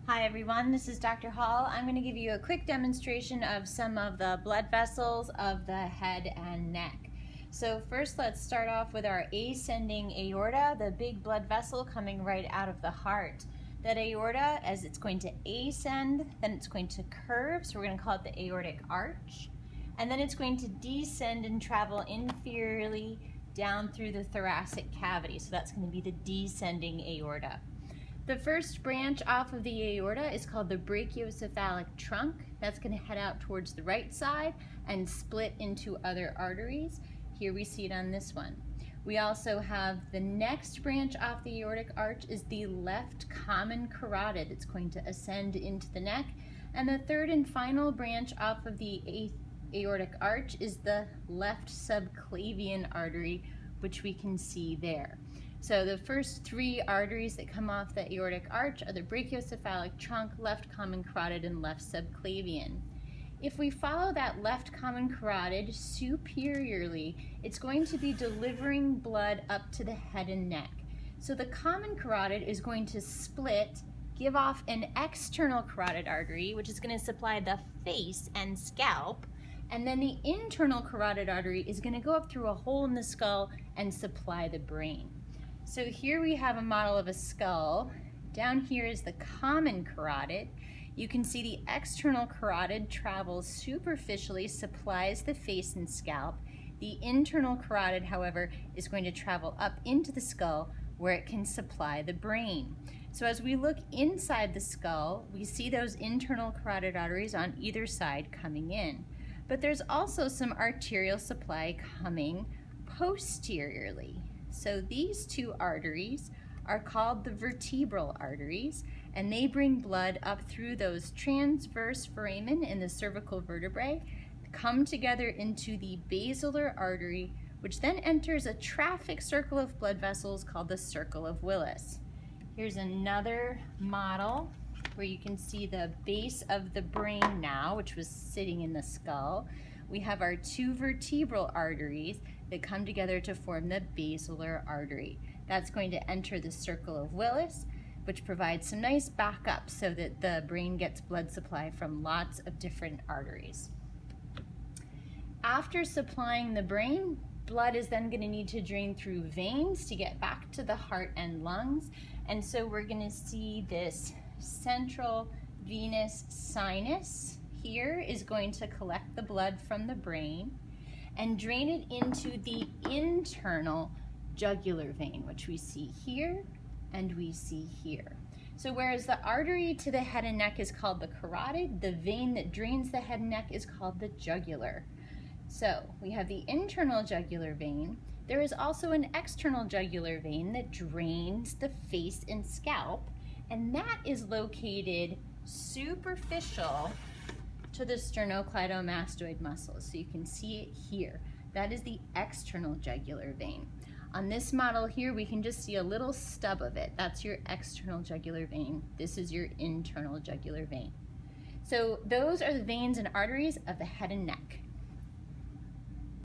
Hi everyone, this is Dr. Hall. I'm going to give you a quick demonstration of some of the blood vessels of the head and neck. So first let's start off with our ascending aorta, the big blood vessel coming right out of the heart. That aorta, as it's going to ascend, then it's going to curve, so we're going to call it the aortic arch. And then it's going to descend and travel inferiorly down through the thoracic cavity. So that's going to be the descending aorta. The first branch off of the aorta is called the Brachiocephalic Trunk. That's going to head out towards the right side and split into other arteries. Here we see it on this one. We also have the next branch off the aortic arch is the left common carotid. It's going to ascend into the neck. And the third and final branch off of the aortic arch is the left subclavian artery, which we can see there. So the first three arteries that come off the aortic arch are the brachiocephalic trunk, left common carotid, and left subclavian. If we follow that left common carotid superiorly, it's going to be delivering blood up to the head and neck. So the common carotid is going to split, give off an external carotid artery, which is going to supply the face and scalp, and then the internal carotid artery is going to go up through a hole in the skull and supply the brain. So here we have a model of a skull. Down here is the common carotid. You can see the external carotid travels superficially, supplies the face and scalp. The internal carotid, however, is going to travel up into the skull where it can supply the brain. So as we look inside the skull, we see those internal carotid arteries on either side coming in. But there's also some arterial supply coming posteriorly. So these two arteries are called the vertebral arteries, and they bring blood up through those transverse foramen in the cervical vertebrae, come together into the basilar artery, which then enters a traffic circle of blood vessels called the circle of Willis. Here's another model where you can see the base of the brain now, which was sitting in the skull. We have our two vertebral arteries that come together to form the basilar artery. That's going to enter the circle of Willis, which provides some nice backup so that the brain gets blood supply from lots of different arteries. After supplying the brain, blood is then going to need to drain through veins to get back to the heart and lungs. And so we're going to see this central venous sinus here is going to collect the blood from the brain and drain it into the internal jugular vein, which we see here and we see here. So whereas the artery to the head and neck is called the carotid, the vein that drains the head and neck is called the jugular. So we have the internal jugular vein. There is also an external jugular vein that drains the face and scalp, and that is located superficial to the sternocleidomastoid muscle. So you can see it here. That is the external jugular vein. On this model here, we can just see a little stub of it. That's your external jugular vein. This is your internal jugular vein. So those are the veins and arteries of the head and neck.